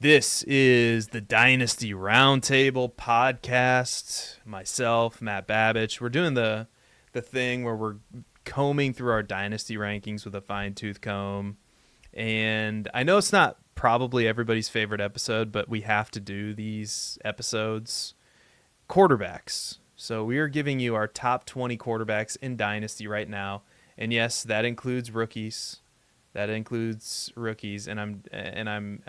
This is the Dynasty Roundtable podcast. Myself, Matt Babich. We're doing the thing where we're combing through our Dynasty rankings with a fine tooth comb. And I know it's not probably everybody's favorite episode, but we have to do these episodes. Quarterbacks. So we are giving you our top 20 quarterbacks in Dynasty right now. And yes, that includes rookies. I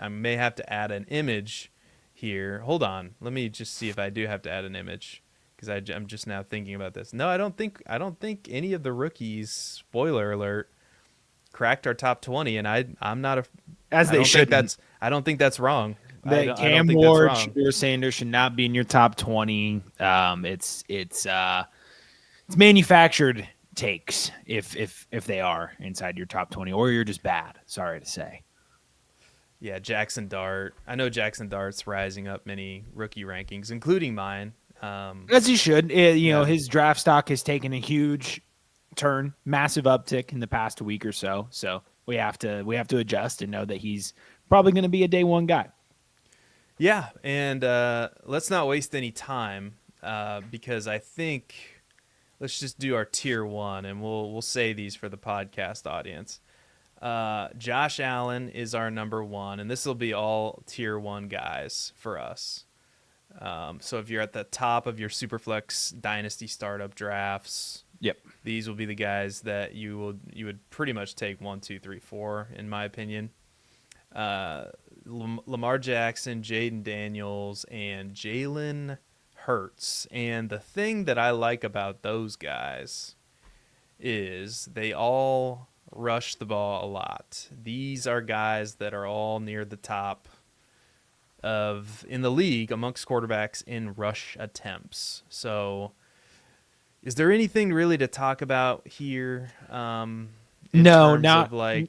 may have to add an image here. Hold on, let me just see if I do have to add an image because I'm just now thinking about this. No, I don't think any of the rookies. Spoiler alert, cracked our top 20, and I'm not a. As I they don't think shouldn't. I don't think that's wrong. I don't Cam think that's Ward, wrong. Shedeur Sanders should not be in your top 20. It's manufactured takes if they are inside your top 20, or you're just bad. Sorry to say. Yeah, Jackson Dart. I know Jackson Dart's rising up many rookie rankings, including mine. As he should. Yeah. His draft stock has taken a huge turn, massive uptick in the past week or so. So we have to adjust and know that he's probably going to be a day one guy. Yeah, and let's not waste any time because I think let's just do our tier one, and we'll say these for the podcast audience. Josh Allen is our number one, and this will be all tier one guys for us. So if you're at the top of your Superflex Dynasty startup drafts, Yep. these will be the guys that you would pretty much take 1, 2, 3, 4, in my opinion. Lamar Jackson, Jaden Daniels, and Jalen Hurts. And the thing that I like about those guys is they all rush the ball a lot. These are guys that are all near the top of in the league amongst quarterbacks in rush attempts. So is there anything really to talk about here? In No, terms not of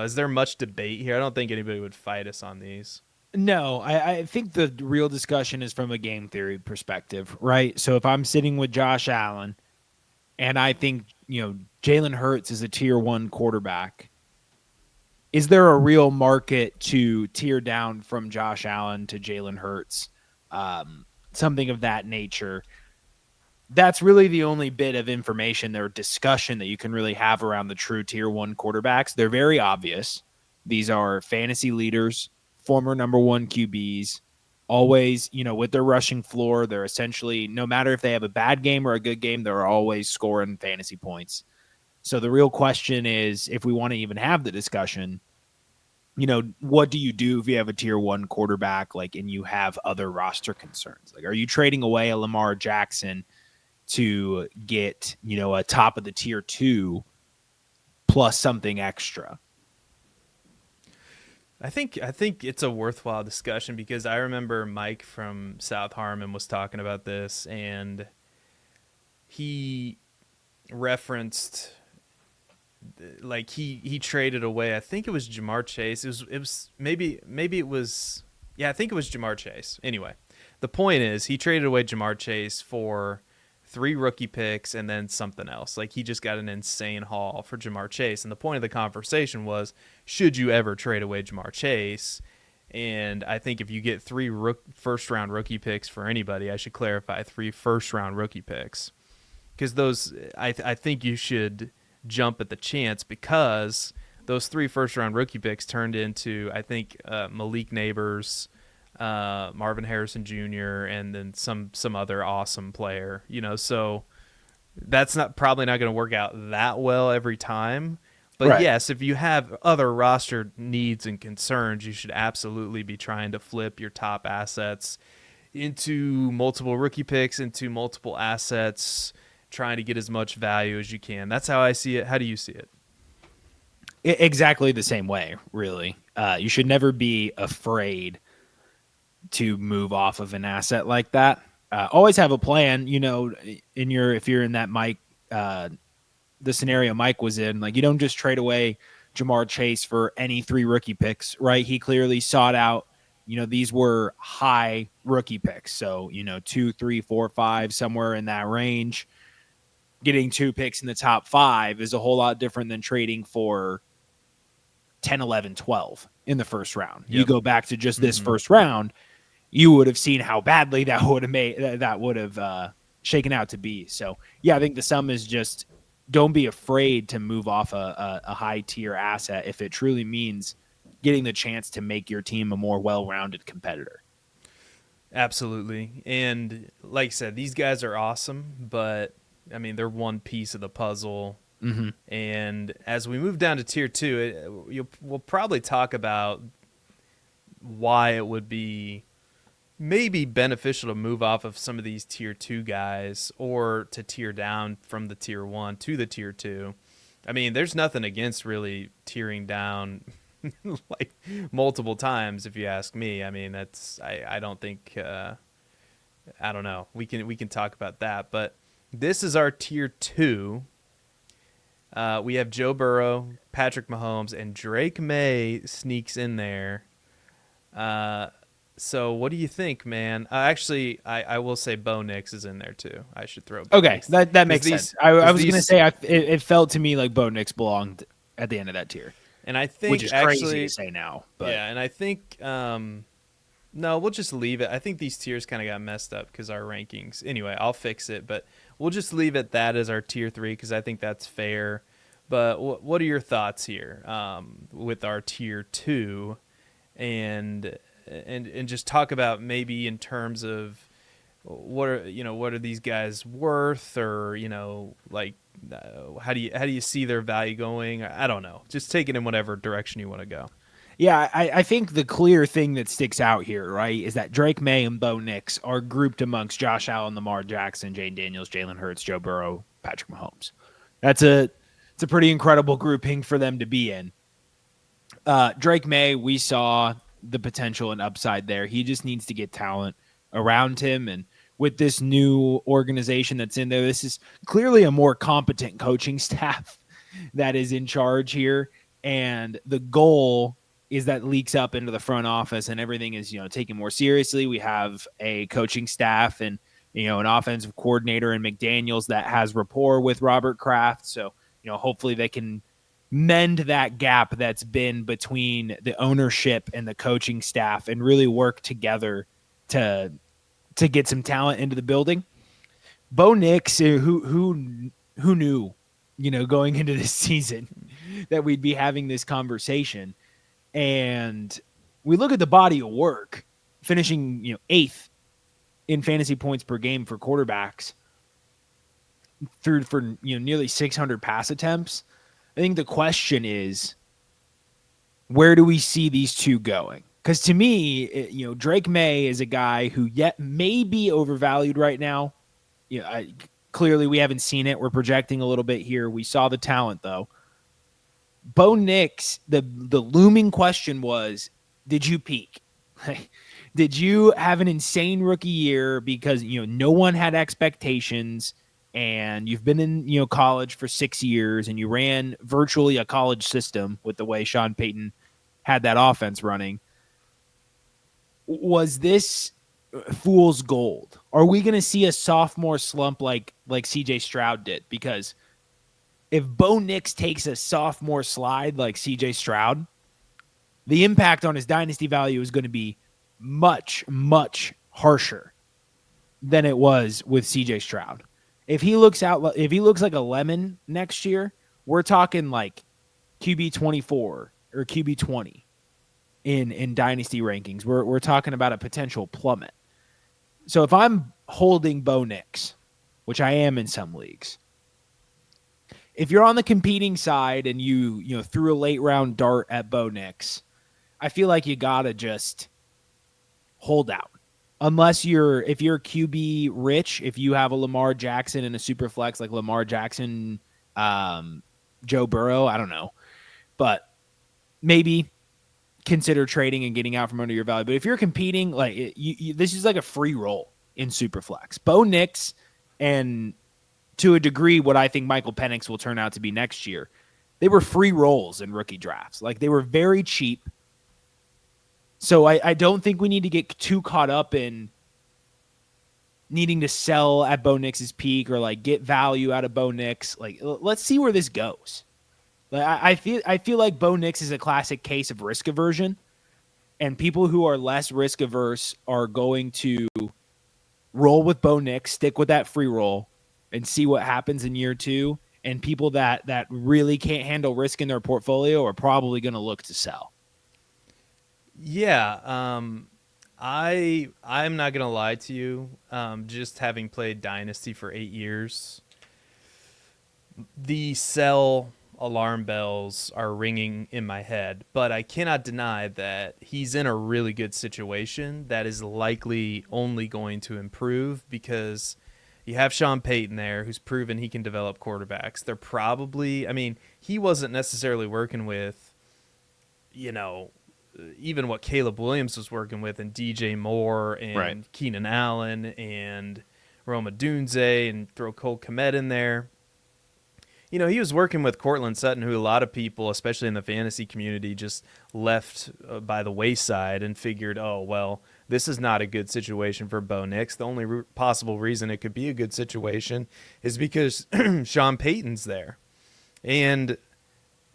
is there much debate here? I don't think anybody would fight us on these. No, I think the real discussion is from a game theory perspective, right? So if I'm sitting with Josh Allen and I think, Jalen Hurts is a tier one quarterback, is there a real market to tier down from Josh Allen to Jalen Hurts? Something of that nature. That's really the only bit of information or discussion that you can really have around the true tier one quarterbacks. They're very obvious. These are fantasy leaders, former number one QBs, always, with their rushing floor. They're essentially, no matter if they have a bad game or a good game, they're always scoring fantasy points. So the real question is, if we want to even have the discussion, what do you do if you have a tier one quarterback, and you have other roster concerns? Are you trading away a Lamar Jackson to get, a top of the tier two plus something extra? I think it's a worthwhile discussion because I remember Mike from South Harmon was talking about this, and he referenced he traded away. I think it was Jamar Chase. It was maybe it was, yeah, I think it was Jamar Chase. Anyway, the point is he traded away Jamar Chase for 3 rookie picks and then something else. He just got an insane haul for Jamar Chase. And the point of the conversation was, should you ever trade away Jamar Chase? And I think if you get 3 first-round rookie picks for anybody, I should clarify 3 first-round rookie picks. Because those, I think you should jump at the chance because those 3 first-round rookie picks turned into, I think, Malik Neighbors, Marvin Harrison Jr., and then some other awesome player, so that's probably not going to work out that well every time. But Right. Yes, if you have other roster needs and concerns, you should absolutely be trying to flip your top assets into multiple rookie picks, into multiple assets, trying to get as much value as you can. That's how I see it. How do you see it? Exactly the same way, really. You should never be afraid to move off of an asset like that. Always have a plan, if you're in that Mike, the scenario Mike was in, you don't just trade away Jamar Chase for any 3 rookie picks, right? He clearly sought out, these were high rookie picks. So, 2, 3, 4, 5, somewhere in that range. Getting 2 picks in the top 5 is a whole lot different than trading for 10, 11, 12 in the first round. Yep. You go back to just this first round, you would have seen how badly that would have shaken out to be. So yeah, I think the sum is just don't be afraid to move off a high tier asset if it truly means getting the chance to make your team a more well-rounded competitor. Absolutely. And like I said, these guys are awesome, but I mean, they're one piece of the puzzle. Mm-hmm. And as we move down to tier 2, we'll probably talk about why it would be maybe beneficial to move off of some of these tier 2 guys or to tier down from the tier 1 to the tier 2. I mean, there's nothing against really tiering down like multiple times, if you ask me. I mean, I don't think I don't know. We can talk about that, but this is our tier 2. We have Joe Burrow, Patrick Mahomes, and Drake May sneaks in there. So what do you think, man? Actually, I will say Bo Nix is in there too. I should throw Bo Okay, Nix. that makes sense. I was going to say it felt to me like Bo Nix belonged at the end of that tier. And I think which is actually, crazy to say now. But. Yeah, and I think no, we'll just leave it. I think these tiers kind of got messed up because our rankings. Anyway, I'll fix it, but we'll just leave it that as our tier 3 because I think that's fair. But what are your thoughts here with our tier 2, and just talk about maybe in terms of what are these guys worth, or like how do you see their value going? I don't know. Just take it in whatever direction you want to go. Yeah, I think the clear thing that sticks out here, right, is that Drake May and Bo Nix are grouped amongst Josh Allen, Lamar Jackson, Jane Daniels, Jalen Hurts, Joe Burrow, Patrick Mahomes. It's a pretty incredible grouping for them to be in. Drake May, we saw the potential and upside there. He just needs to get talent around him, and with this new organization that's in there, this is clearly a more competent coaching staff that is in charge here, and the goal is that leaks up into the front office and everything is, taken more seriously. We have a coaching staff and, an offensive coordinator in McDaniels that has rapport with Robert Kraft. So, hopefully they can mend that gap that's been between the ownership and the coaching staff and really work together to get some talent into the building. Bo Nix, who knew, going into this season that we'd be having this conversation. And we look at the body of work, finishing 8th in fantasy points per game for quarterbacks for nearly 600 pass attempts. I think the question is, where do we see these two going? Because to me, Drake May is a guy who yet may be overvalued right now. Clearly we haven't seen it. We're projecting a little bit here. We saw the talent though. Bo Nix, the looming question was, did you peak? Did you have an insane rookie year because, no one had expectations and you've been in, college for 6 years and you ran virtually a college system with the way Sean Payton had that offense running? Was this fool's gold? Are we going to see a sophomore slump like CJ Stroud did? Because if Bo Nix takes a sophomore slide like CJ Stroud, the impact on his dynasty value is going to be much, much harsher than it was with CJ Stroud. If he looks like a lemon next year, we're talking like QB 24 or QB 20 in dynasty rankings. We're talking about a potential plummet. So if I'm holding Bo Nix, which I am in some leagues, if you're on the competing side and you threw a late round dart at Bo Nix, I feel like you gotta just hold out. If you're QB rich, if you have a Lamar Jackson and a super flex like Lamar Jackson, Joe Burrow, I don't know, but maybe consider trading and getting out from under your value. But if you're competing, this is like a free roll in super flex. Bo Nix and to a degree, what I think Michael Penix will turn out to be next year, they were free rolls in rookie drafts. Like, they were very cheap. So I don't think we need to get too caught up in needing to sell at Bo Nix's peak or like get value out of Bo Nix. Like, let's see where this goes. Like I feel like Bo Nix is a classic case of risk aversion, and people who are less risk averse are going to roll with Bo Nix, stick with that free roll, and see what happens in year two. And people that really can't handle risk in their portfolio are probably going to look to sell. Yeah, I'm not gonna lie to you. Just having played Dynasty for 8 years, the sell alarm bells are ringing in my head. But I cannot deny that he's in a really good situation that is likely only going to improve because you have Sean Payton there, who's proven he can develop quarterbacks. They're probably, I mean, he wasn't necessarily working with, you know, even what Caleb Williams was working with, and DJ Moore and Right. Keenan Allen and Roma Dunze, and throw Cole Kmet in there. You know, he was working with Cortland Sutton, who a lot of people, especially in the fantasy community, just left by the wayside and figured, oh, well, this is not a good situation for Bo Nix. The only possible reason it could be a good situation is because Sean Payton's there. And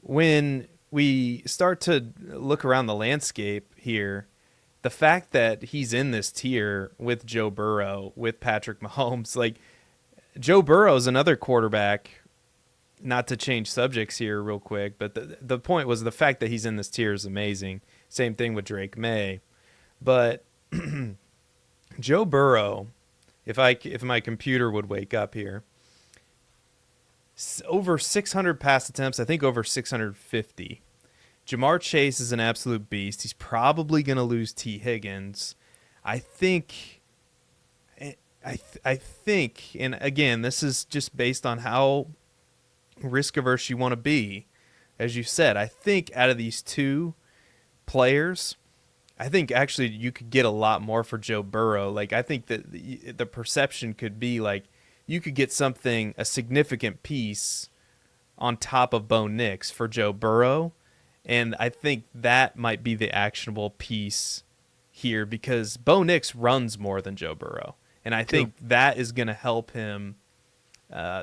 when we start to look around the landscape here, the fact that he's in this tier with Joe Burrow, with Patrick Mahomes, like Joe Burrow is another quarterback. Not to change subjects here real quick, but the point was the fact that he's in this tier is amazing. Same thing with Drake May. But Joe Burrow, if my computer would wake up here, over 600 pass attempts, I think over 650. Jamar Chase is an absolute beast. He's probably going to lose T. Higgins. I think, I think, and again, this is just based on how risk averse you want to be. As you said, I think out of these two players, I think actually you could get a lot more for Joe Burrow. Like, I think that the perception could be like you could get something, a significant piece on top of Bo Nix for Joe Burrow. And I think that might be the actionable piece here because Bo Nix runs more than Joe Burrow. And I think that is going to help him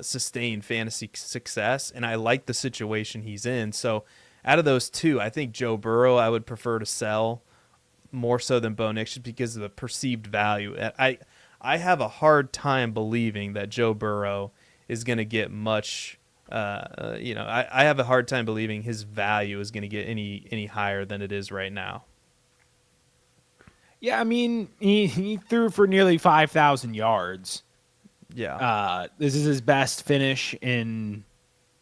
sustain fantasy success. And I like the situation he's in. So out of those two, I think Joe Burrow I would prefer to sell more so than Bo Nix just because of the perceived value. I have a hard time believing that Joe Burrow is going to get much. I have a hard time believing his value is going to get any higher than it is right now. Yeah, I mean, he threw for nearly 5,000 yards. Yeah. This is his best finish in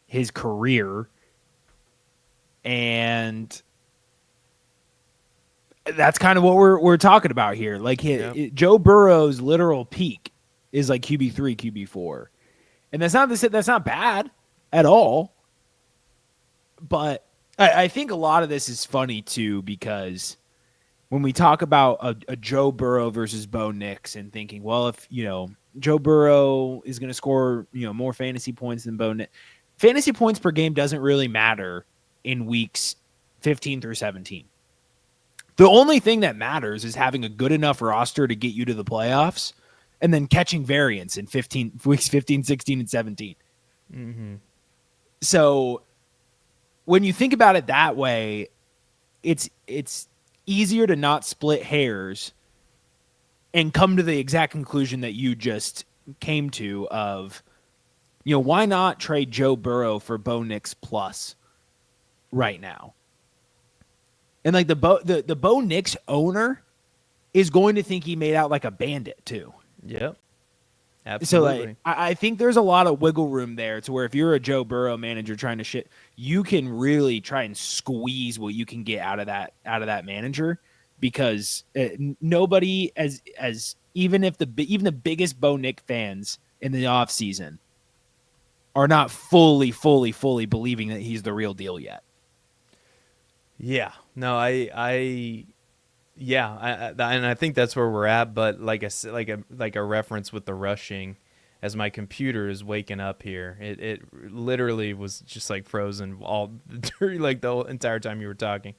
his career. And that's kind of what we're talking about here. Like Joe Burrow's literal peak is like QB3, QB4. And that's not bad at all. But I think a lot of this is funny too because when we talk about a Joe Burrow versus Bo Nix and thinking, well, if, Joe Burrow is going to score, more fantasy points than Bo Nix. Fantasy points per game doesn't really matter in weeks 15 through 17. The only thing that matters is having a good enough roster to get you to the playoffs and then catching variance in weeks 15, 16, and 17. Mm-hmm. So when you think about it that way, it's easier to not split hairs and come to the exact conclusion that you just came to of, why not trade Joe Burrow for Bo Nix plus right now? And like the Bo Nix owner is going to think he made out like a bandit too. Yep. Absolutely. So like, I think there's a lot of wiggle room there to where if you're a Joe Burrow manager trying to shit, you can really try and squeeze what you can get out of that manager because nobody as even the biggest Bo Nix fans in the off season are not fully believing that he's the real deal yet. Yeah. No, and I think that's where we're at. But like a reference with the rushing, as my computer is waking up here, it literally was just like frozen all during like the whole entire time you were talking.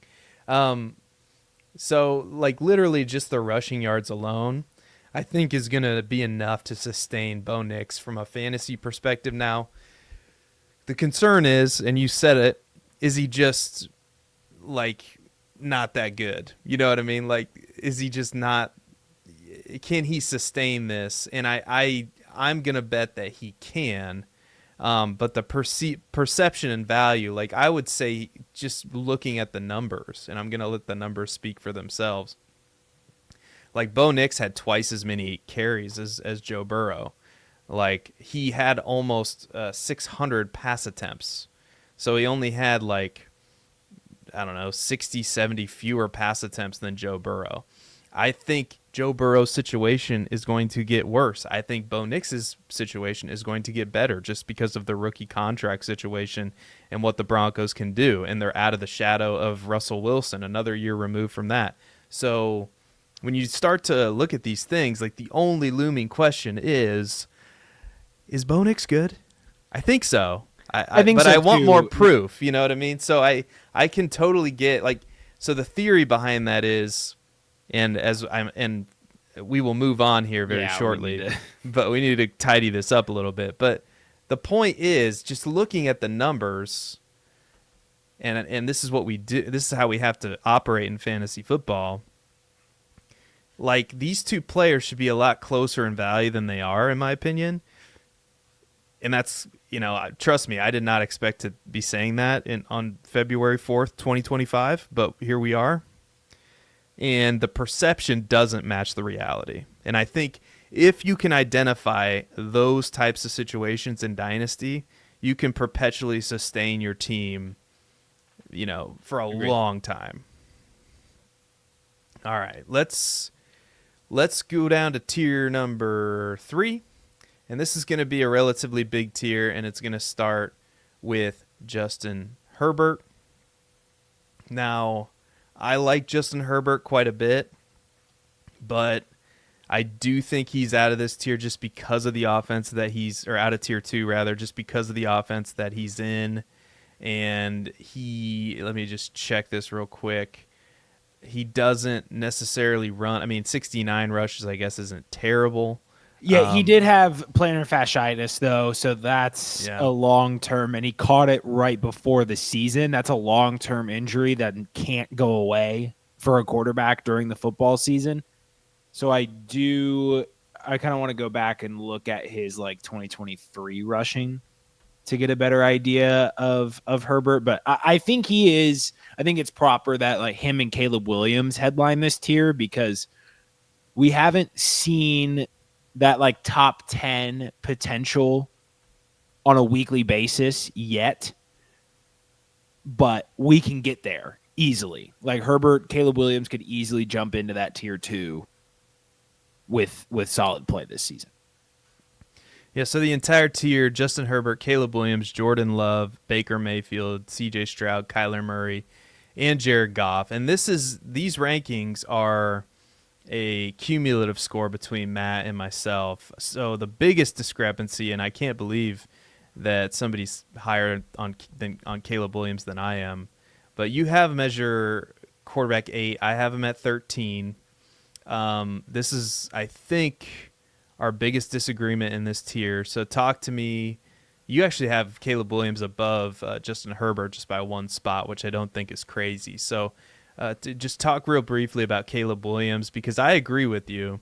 So like literally just the rushing yards alone, I think is gonna be enough to sustain Bo Nix from a fantasy perspective. Now, the concern is, and you said it, is he just like not that good? You know what I mean? Like, is he just not? Can he sustain this? And I'm gonna bet that he can. But the perception and value, like I would say, just looking at the numbers, and I'm gonna let the numbers speak for themselves. Like Bo Nix had twice as many carries as Joe Burrow. Like he had almost 600 pass attempts. So he only had like, I don't know, 60, 70 fewer pass attempts than Joe Burrow. I think Joe Burrow's situation is going to get worse. I think Bo Nix's situation is going to get better just because of the rookie contract situation and what the Broncos can do. And they're out of the shadow of Russell Wilson, another year removed from that. So when you start to look at these things, like the only looming question is Bo Nix good? I think so. I think but so I want too. more proof. You know what I mean? So I can totally get like. So the theory behind that is, and we will move on here very shortly, but we need to tidy this up a little bit. But the point is just looking at the numbers, and this is what we do. This is how we have to operate in fantasy football. Like these two players should be a lot closer in value than they are, in my opinion. And that's, trust me, I did not expect to be saying that on February 4th, 2025, but here we are. And the perception doesn't match the reality. And I think if you can identify those types of situations in Dynasty, you can perpetually sustain your team, for a long time. All right, let's go down to tier number 3. And this is going to be a relatively big tier, and it's going to start with Justin Herbert. Now, I like Justin Herbert quite a bit, but I do think he's out of this tier just because of the offense that or out of tier 2 rather, just because of the offense that he's in. And let me just check this real quick. He doesn't necessarily run. 69 rushes, I guess, isn't terrible. Yeah, he did have plantar fasciitis, though, so that's a long-term, and he caught it right before the season. That's a long-term injury that can't go away for a quarterback during the football season. So I kind of want to go back and look at his 2023 rushing to get a better idea of Herbert. But I think I think it's proper that him and Caleb Williams headline this tier because we haven't seen that top 10 potential on a weekly basis yet, but we can get there easily. Herbert, Caleb Williams could easily jump into that tier 2 with solid play this season. Yeah, so the entire tier, Justin Herbert, Caleb Williams, Jordan Love, Baker Mayfield, CJ Stroud, Kyler Murray, and Jared Goff. And these rankings are a cumulative score between Matt and myself. So the biggest discrepancy, and I can't believe that somebody's higher on Caleb Williams than I am, but you have measure quarterback 8. I have him at 13. This is, I think, our biggest disagreement in this tier. So talk to me. You actually have Caleb Williams above Justin Herbert just by one spot, which I don't think is crazy. So to just talk real briefly about Caleb Williams, because I agree with you.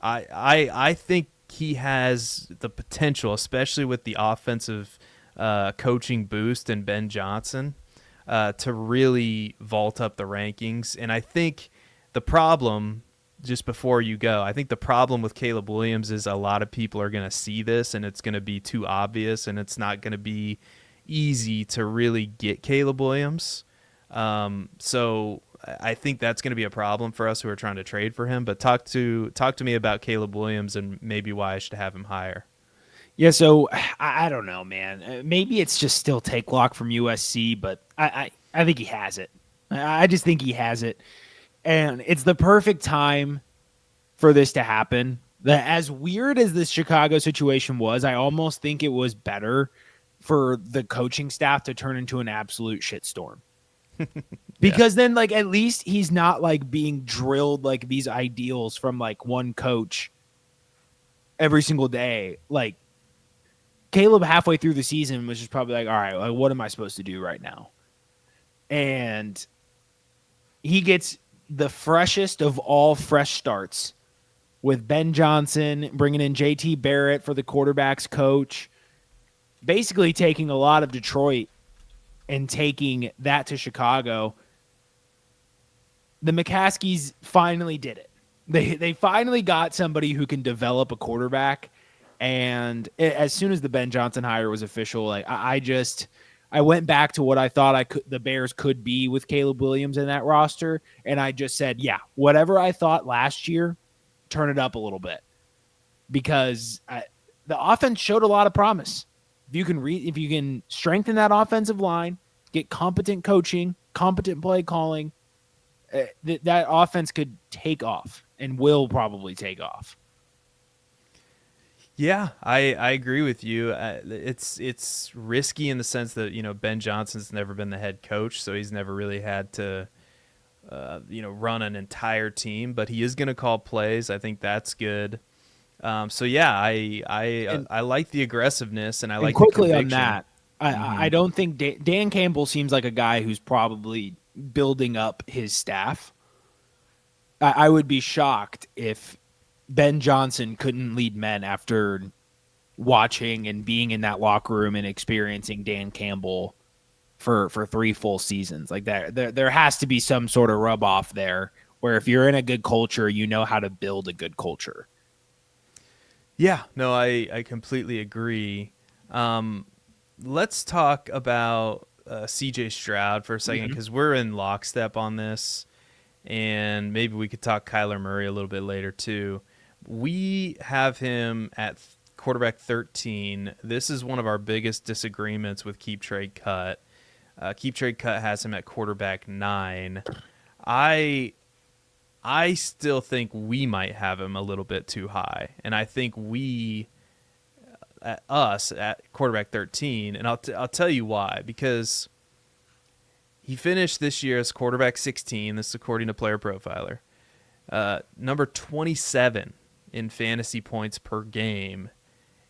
I think he has the potential, especially with the offensive coaching boost and Ben Johnson, to really vault up the rankings. And I think the problem, just before you go, I think the problem with Caleb Williams is a lot of people are going to see this and it's going to be too obvious and it's not going to be easy to really get Caleb Williams. So I think that's going to be a problem for us who are trying to trade for him. But talk to me about Caleb Williams and maybe why I should have him higher. Yeah, so I don't know, man. Maybe it's just still take lock from USC, but I think he has it. I just think he has it. And it's the perfect time for this to happen. As weird as this Chicago situation was, I almost think it was better for the coaching staff to turn into an absolute shitstorm. Because then at least he's not being drilled these ideals from one coach every single day. Caleb halfway through the season was just probably all right, what am I supposed to do right now? and he gets the freshest of all fresh starts with Ben Johnson, bringing in JT Barrett for the quarterback's coach, basically taking a lot of Detroit and taking that to Chicago. The McCaskies finally did it. They finally got somebody who can develop a quarterback. And as soon as the Ben Johnson hire was official, like I went back to what I thought the Bears could be with Caleb Williams in that roster, and I just said, yeah, whatever I thought last year, turn it up a little bit, because the offense showed a lot of promise. If you can strengthen that offensive line, get competent coaching, competent play calling, that offense could take off and will probably take off. Yeah, I agree with you. It's risky in the sense that, Ben Johnson's never been the head coach, so he's never really had to run an entire team, but he is going to call plays. I think that's good. So yeah, I like the aggressiveness, and I like quickly the on conviction. that. I don't think Dan Campbell seems like a guy who's probably building up his staff. I would be shocked if Ben Johnson couldn't lead men after watching and being in that locker room and experiencing Dan Campbell for 3 full seasons. Like there has to be some sort of rub off there, where if you're in a good culture, you know how to build a good culture. Yeah, no, I completely agree. Let's talk about CJ Stroud for a second, because we're in lockstep on this, and maybe we could talk Kyler Murray a little bit later too. We have him at quarterback 13. This is one of our biggest disagreements with Keep Trade Cut. Keep Trade Cut has him at quarterback 9. I still think we might have him a little bit too high, and I think us at quarterback 13, and I'll tell you why. Because he finished this year as quarterback 16. This is according to Player Profiler. Number 27 in fantasy points per game,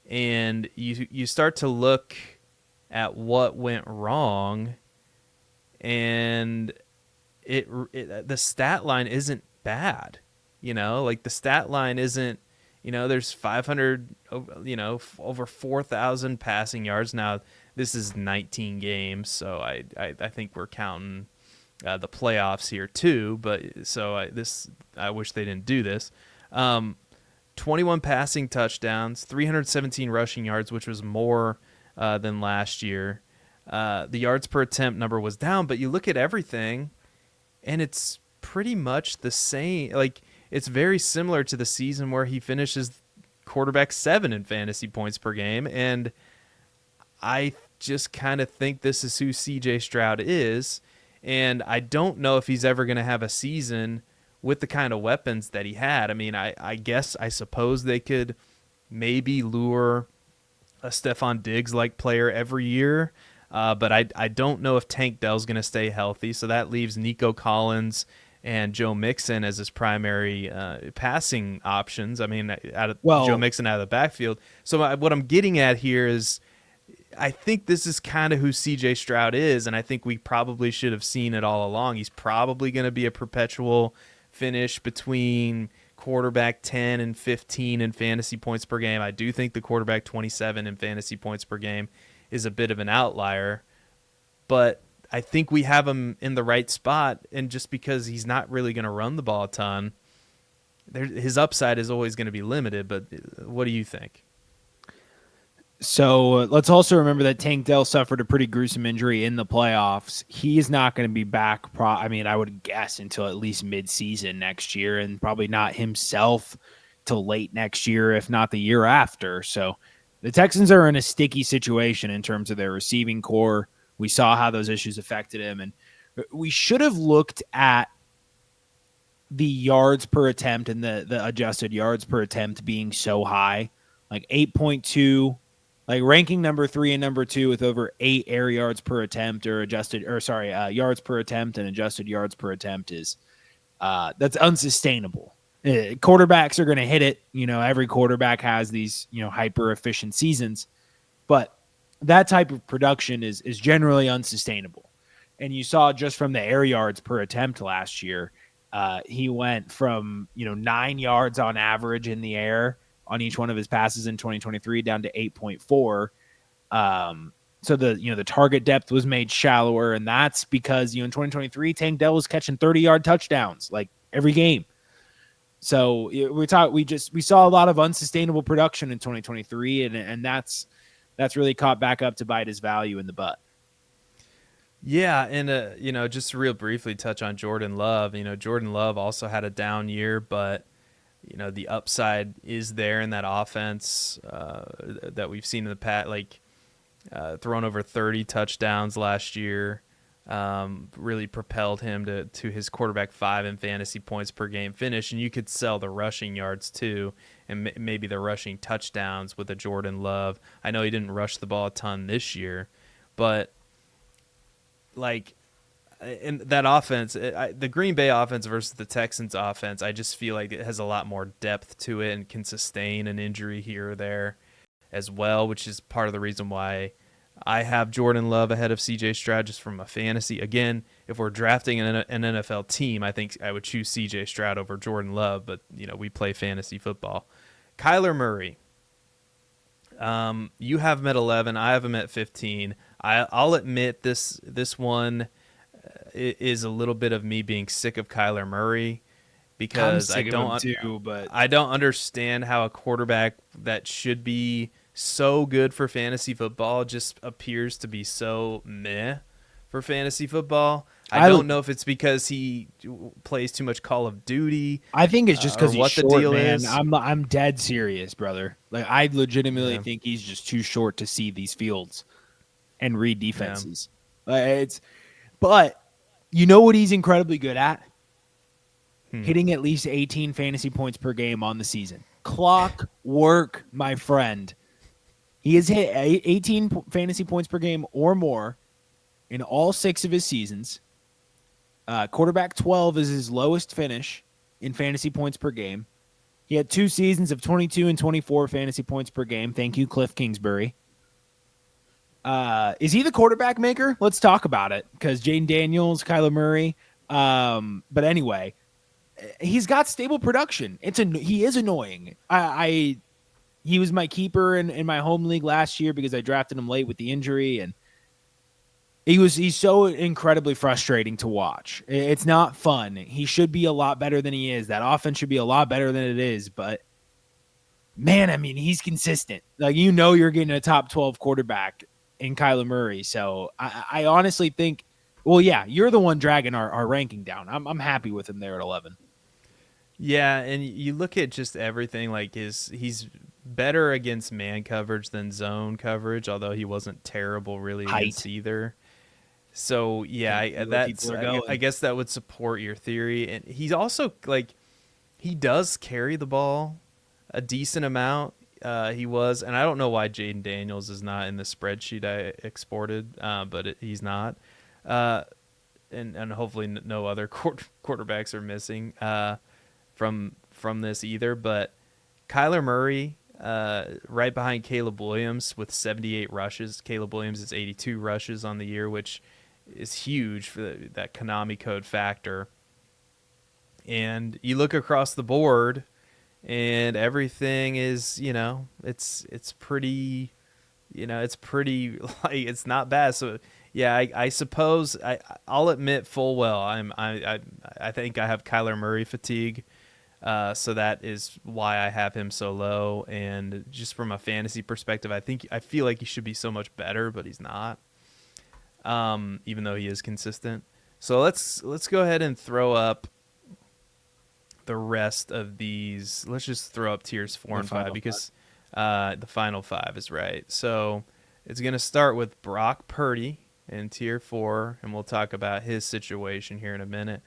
and you start to look at what went wrong, and the stat line isn't bad. Like the stat line isn't, there's 500, over 4,000 passing yards. Now this is 19 games, so I think we're counting the playoffs here too. But I wish they didn't do this. 21 passing touchdowns, 317 rushing yards, which was more than last year. The yards per attempt number was down, but you look at everything, and it's pretty much the same. Like, it's very similar to the season where he finishes quarterback 7 in fantasy points per game, and I just kind of think this is who CJ Stroud is, and I don't know if he's ever going to have a season with the kind of weapons that he had. I mean, I suppose they could maybe lure a Stephon Diggs-like player every year, but I don't know if Tank Dell's going to stay healthy, so that leaves Nico Collins and Joe Mixon as his primary passing options. I mean, Joe Mixon out of the backfield. So what I'm getting at here is, I think this is kind of who CJ Stroud is, and I think we probably should have seen it all along. He's probably going to be a perpetual finish between quarterback 10 and 15 in fantasy points per game. I do think the quarterback 27 in fantasy points per game is a bit of an outlier, but I think we have him in the right spot, and just because he's not really going to run the ball a ton, his upside is always going to be limited. But what do you think? So let's also remember that Tank Dell suffered a pretty gruesome injury in the playoffs. He's not going to be back, I would guess, until at least mid-season next year, and probably not himself till late next year, if not the year after. So the Texans are in a sticky situation in terms of their receiving core. We saw how those issues affected him, and we should have looked at the yards per attempt and the adjusted yards per attempt being so high, like 8.2, like ranking number 3 and number 2 with over 8 air yards per attempt yards per attempt and adjusted yards per attempt is that's unsustainable. Quarterbacks are going to hit it. Every quarterback has these, hyper efficient seasons, but that type of production is generally unsustainable. And you saw just from the air yards per attempt last year, he went from 9 yards on average in the air on each one of his passes in 2023 down to 8.4. So the target depth was made shallower, and that's because in 2023 Tank Dell was catching 30-yard touchdowns like every game. So we saw a lot of unsustainable production in 2023, and that's really caught back up to bite his value in the butt. Yeah, and just to real briefly touch on Jordan Love. Jordan Love also had a down year, but the upside is there in that offense that we've seen in the past, like thrown over 30 touchdowns last year. Really propelled him to his quarterback 5 in fantasy points per game finish, and you could sell the rushing yards too, and maybe the rushing touchdowns with a Jordan Love. I know he didn't rush the ball a ton this year, but like in that offense, the Green Bay offense versus the Texans offense, I just feel like it has a lot more depth to it and can sustain an injury here or there as well, which is part of the reason why I have Jordan Love ahead of CJ Stroud just from a fantasy. Again, if we're drafting an NFL team, I think I would choose CJ Stroud over Jordan Love, but we play fantasy football. Kyler Murray. You have him at 11. I have him at 15. I'll admit this one is a little bit of me being sick of Kyler Murray because I don't understand how a quarterback that should be so good for fantasy football just appears to be so meh for fantasy football. I don't know if it's because he plays too much Call of Duty. I think it's just because he's short, the deal man. is. I'm dead serious, brother. Like I legitimately think he's just too short to see these fields and read defenses. But you know what he's incredibly good at? Hitting at least 18 fantasy points per game on the season. Clock work, my friend. He has hit 18 fantasy points per game or more in all 6 of his seasons. Quarterback 12 is his lowest finish in fantasy points per game. He had 2 seasons of 22 and 24 fantasy points per game. Thank you, Cliff Kingsbury. Is he the quarterback maker? Let's talk about it, because Jaden Daniels, Kyler Murray. But anyway, he's got stable production. He is annoying. He was my keeper in my home league last year because I drafted him late with the injury, and he's so incredibly frustrating to watch. It's not fun. He should be a lot better than he is. That offense should be a lot better than it is, but man, I mean, he's consistent. Like, you're getting a top 12 quarterback in Kyler Murray. So I honestly think, well, yeah, you're the one dragging our ranking down. I'm happy with him there at 11. Yeah, and you look at just everything, like he's better against man coverage than zone coverage, although he wasn't terrible really against either. So yeah, I guess that would support your theory. And he's also he does carry the ball a decent amount. He was, and I don't know why Jaden Daniels is not in the spreadsheet I exported, but he's not. And hopefully no other quarterbacks are missing from this either. But Kyler Murray, right behind Caleb Williams with 78 rushes. Caleb Williams is 82 rushes on the year, which is huge for that Konami code factor. And you look across the board, and everything is, it's pretty, like, it's not bad. So yeah, I suppose I'll admit full well I think I have Kyler Murray fatigue. So that is why I have him so low. And just from a fantasy perspective, I feel like he should be so much better, but he's not. Even though he is consistent. So let's go ahead and throw up the rest of these. Let's just throw up tiers 4 and 5 because the final 5 is right. So it's going to start with Brock Purdy in tier 4, and we'll talk about his situation here in a minute.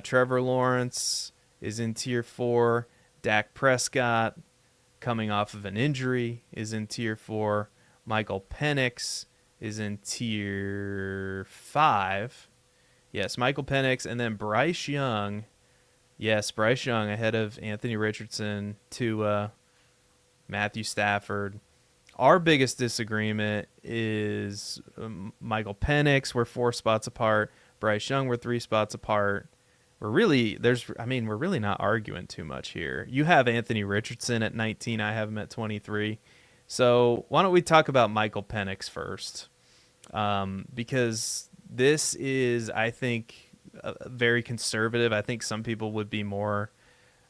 Trevor Lawrence is in tier 4. Dak Prescott, coming off of an injury, is in tier 4. Michael Penix is in tier 5. Yes, Michael Penix, and then Bryce Young. Yes, Bryce Young ahead of Anthony Richardson, Tua, Matthew Stafford, Our biggest disagreement is Michael Penix. We're 4 spots apart. Bryce Young, we're 3 spots apart. We're really not arguing too much here. You have Anthony Richardson at 19. I have him at 23. So why don't we talk about Michael Penix first? Because this is, I think, very conservative. I think some people would be more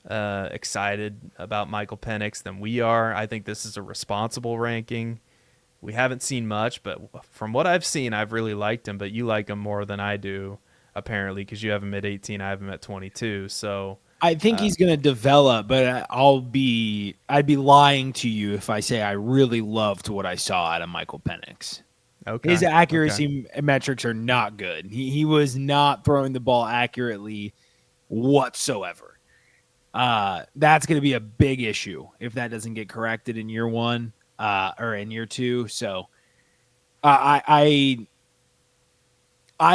excited about Michael Penix than we are. I think this is a responsible ranking. We haven't seen much, but from what I've seen, I've really liked him. But you like him more than I do, apparently, because you have him at 18. I have him at 22. So I think he's going to develop, but I'd be lying to you if I say I really loved what I saw out of Michael Penix. okay, His accuracy metrics are not good. He was not throwing the ball accurately whatsoever. That's going to be a big issue if that doesn't get corrected in year 1 or in year 2. So I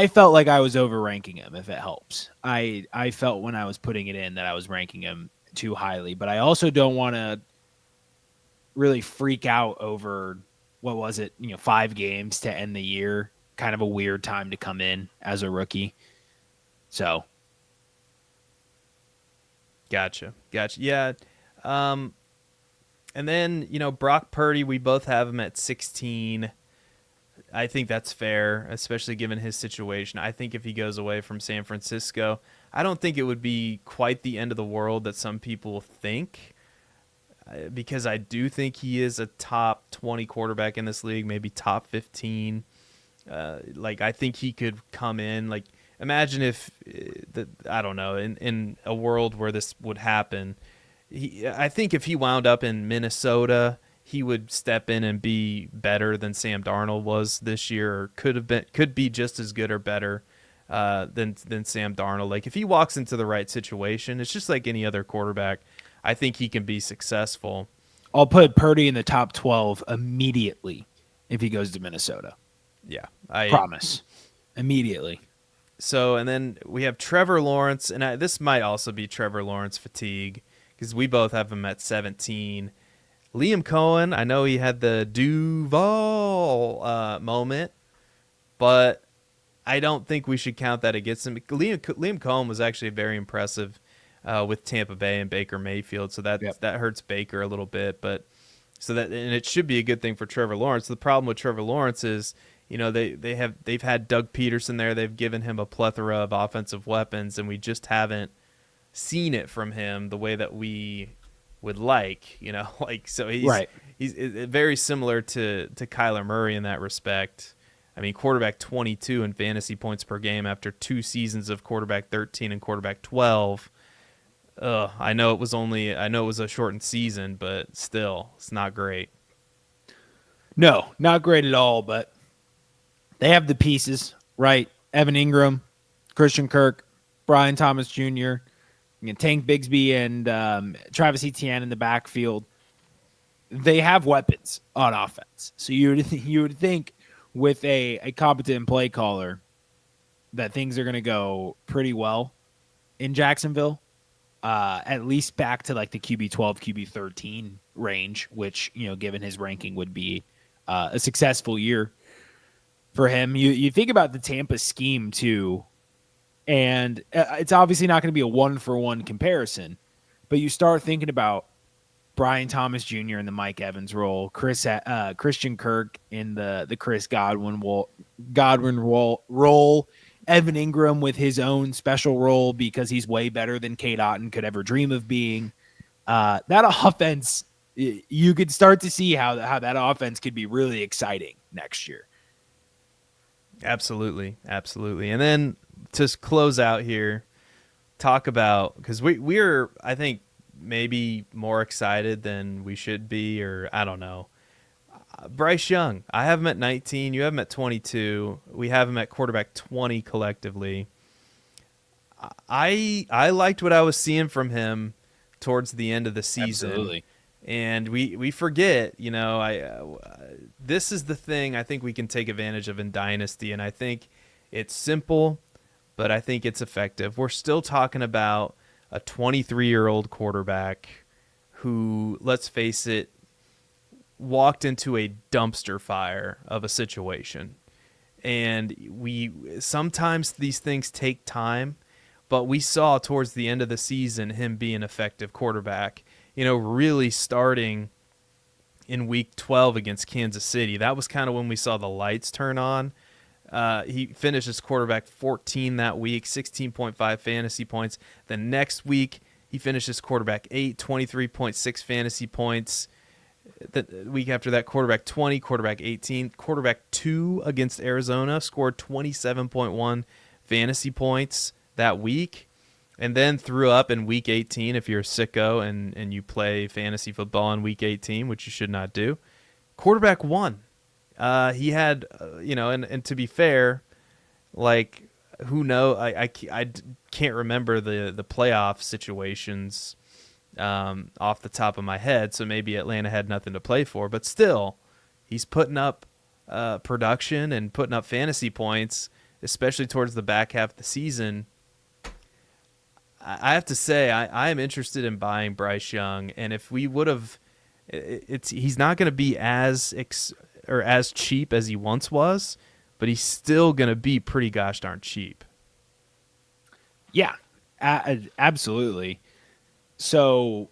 felt like I was overranking him, if it helps. I felt when I was putting it in that I was ranking him too highly, but I also don't want to really freak out over, what was it, 5 games to end the year. Kind of a weird time to come in as a rookie. So. Gotcha. Yeah. And then, Brock Purdy, we both have him at 16. I think that's fair, especially given his situation. I think if he goes away from San Francisco, I don't think it would be quite the end of the world that some people think, because I do think he is a top 20 quarterback in this league, maybe top 15. I think he could come in. Imagine if, I don't know, in a world where this would happen, I think if he wound up in Minnesota, he would step in and be better than Sam Darnold was this year, or could be just as good or better than Sam Darnold. If he walks into the right situation, it's just like any other quarterback. I think he can be successful. I'll put Purdy in the top 12 immediately if he goes to Minnesota. Yeah, I promise. Immediately. So, and then we have Trevor Lawrence, and this might also be Trevor Lawrence fatigue, because we both have him at 17. Liam Cohen, I know he had the Duval moment, but I don't think we should count that against him. Liam Cohen was actually very impressive with Tampa Bay and Baker Mayfield, so that hurts Baker a little bit. And it should be a good thing for Trevor Lawrence. The problem with Trevor Lawrence is, they've had Doug Peterson there. They've given him a plethora of offensive weapons, and we just haven't seen it from him the way that we would like. So he's very similar to Kyler Murray in that respect. I mean, quarterback 22 in fantasy points per game after 2 seasons of quarterback 13 and quarterback 12. I know it was a shortened season, but still, it's not great. No, not great at all, but they have the pieces, right? Evan Ingram, Christian Kirk, Brian Thomas Jr., Tank Bigsby, and Travis Etienne in the backfield. They have weapons on offense. So you would think with a competent play caller that things are going to go pretty well in Jacksonville, at least back to the QB 12, QB 13 range, which, given his ranking, would be a successful year for him. You think about the Tampa scheme too, and it's obviously not going to be a 1-for-1 comparison, but you start thinking about Brian Thomas Jr. in the Mike Evans role, Christian Kirk in the Chris Godwin role, Evan Ingram with his own special role because he's way better than Kate Otten could ever dream of being. That offense, you could start to see how that offense could be really exciting next year. Absolutely. And then to close out here, talk about, because we're I think maybe more excited than we should be, or I don't know. Bryce Young, I have him at 19. You have him at 22. We have him at quarterback 20 collectively. I liked what I was seeing from him towards the end of the season. Absolutely. And we forget, this is the thing I think we can take advantage of in Dynasty, and I think it's simple, but I think it's effective. We're still talking about a 23-year-old quarterback who, let's face it, walked into a dumpster fire of a situation. And sometimes these things take time, but we saw towards the end of the season him be an effective quarterback, really starting in week 12 against Kansas City. That was kind of when we saw the lights turn on. He finished as quarterback 14 that week, 16.5 fantasy points. The next week, he finished as quarterback 8, 23.6 fantasy points. The week after that, quarterback 20, quarterback 18, quarterback 2 against Arizona, scored 27.1 fantasy points that week, and then threw up in week 18 if you're a sicko and you play fantasy football in week 18, which you should not do. Quarterback 1. He had, and to be fair, like, who knows? I can't remember the playoff situations off the top of my head, so maybe Atlanta had nothing to play for, but still, he's putting up production and putting up fantasy points, especially towards the back half of the season. I have to say, I am interested in buying Bryce Young, and if we would have, he's not going to be as cheap as he once was, but he's still going to be pretty gosh darn cheap. Yeah, absolutely. So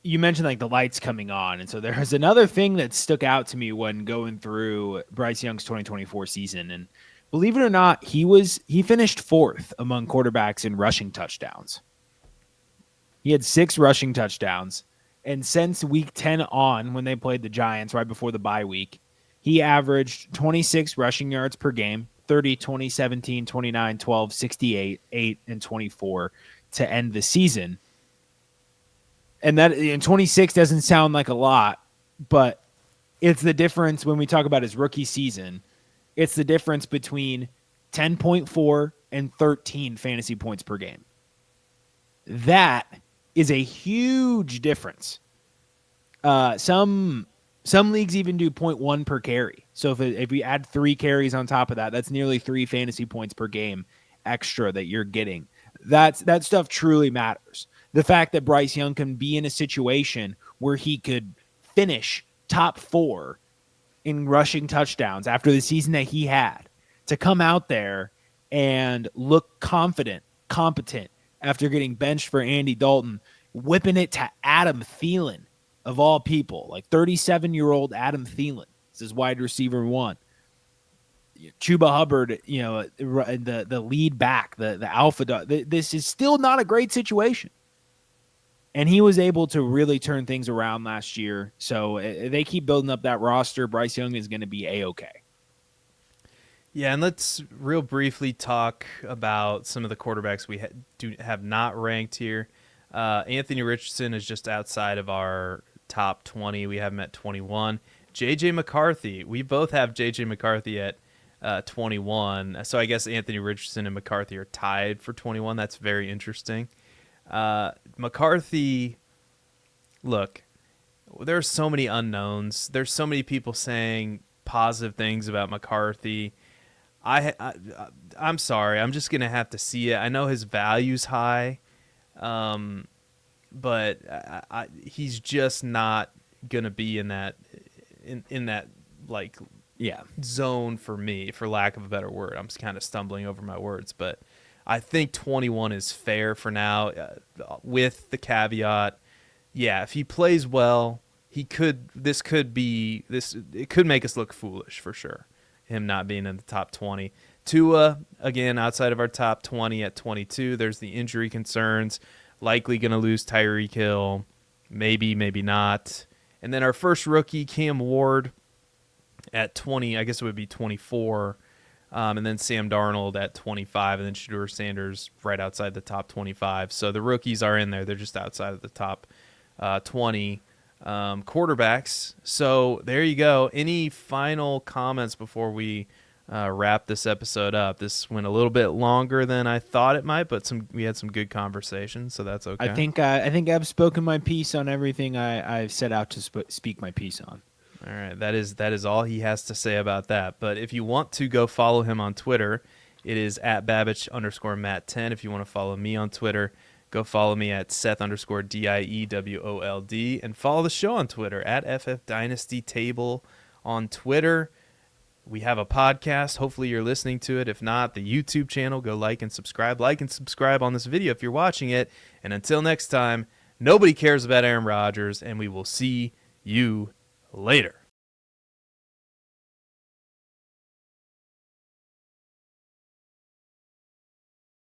you mentioned like the lights coming on, and so there's another thing that stuck out to me when going through Bryce Young's 2024 season, and believe it or not, he finished 4th among quarterbacks in rushing touchdowns. He had 6 rushing touchdowns, and since week 10 on, when they played the Giants right before the bye week, he averaged 26 rushing yards per game, 30, 20, 17, 29, 12, 68, 8, and 24 to end the season. And that in 26 doesn't sound like a lot, but it's the difference when we talk about his rookie season. It's the difference between 10.4 and 13 fantasy points per game. That is a huge difference. Some leagues even do 0.1 per carry. So if we add 3 carries on top of that, that's nearly 3 fantasy points per game extra that you're getting. That stuff truly matters. The fact that Bryce Young can be in a situation where he could finish top 4 in rushing touchdowns after the season that he had, to come out there and look confident, competent after getting benched for Andy Dalton, whipping it to Adam Thielen, of all people, like 37-year-old Adam Thielen. This is wide receiver 1. Chuba Hubbard, the lead back, the alpha dog. This is still not a great situation. And he was able to really turn things around last year. So they keep building up that roster. Bryce Young is going to be A-okay. Yeah, and let's real briefly talk about some of the quarterbacks we have not ranked here. Anthony Richardson is just outside of our top 20. We have him at 21. J.J. McCarthy. We both have J.J. McCarthy at 21. So I guess Anthony Richardson and McCarthy are tied for 21. That's very interesting. McCarthy, look, there's so many unknowns. There's so many people saying positive things about McCarthy. I'm sorry. I'm just going to have to see it. I know his value's high, but he's just not going to be in that zone for me, for lack of a better word. I'm just kind of stumbling over my words, but I think 21 is fair for now, with the caveat. Yeah, if he plays well, it could make us look foolish for sure, him not being in the top 20. Tua, again, outside of our top 20 at 22. There's the injury concerns. Likely going to lose Tyreek Hill. Maybe, maybe not. And then our first rookie, Cam Ward, at 20. I guess it would be 24. And then Sam Darnold at 25. And then Shedeur Sanders right outside the top 25. So the rookies are in there. They're just outside of the top 20 quarterbacks. So there you go. Any final comments before we wrap this episode up? This went a little bit longer than I thought it might, but we had some good conversations, so that's okay. I think I've spoken my piece on everything I've set out to speak my piece on. All right, that is all he has to say about that. But if you want to go follow him on Twitter, it is at Babbage_Matt10. If you want to follow me on Twitter, Go follow me at Seth_DIEWOLD and follow the show on Twitter at FF Dynasty Table on Twitter. We have a podcast. Hopefully you're listening to it. If not, the YouTube channel. Go like and subscribe. Like and subscribe on this video if you're watching it. And until next time, nobody cares about Aaron Rodgers, and we will see you later.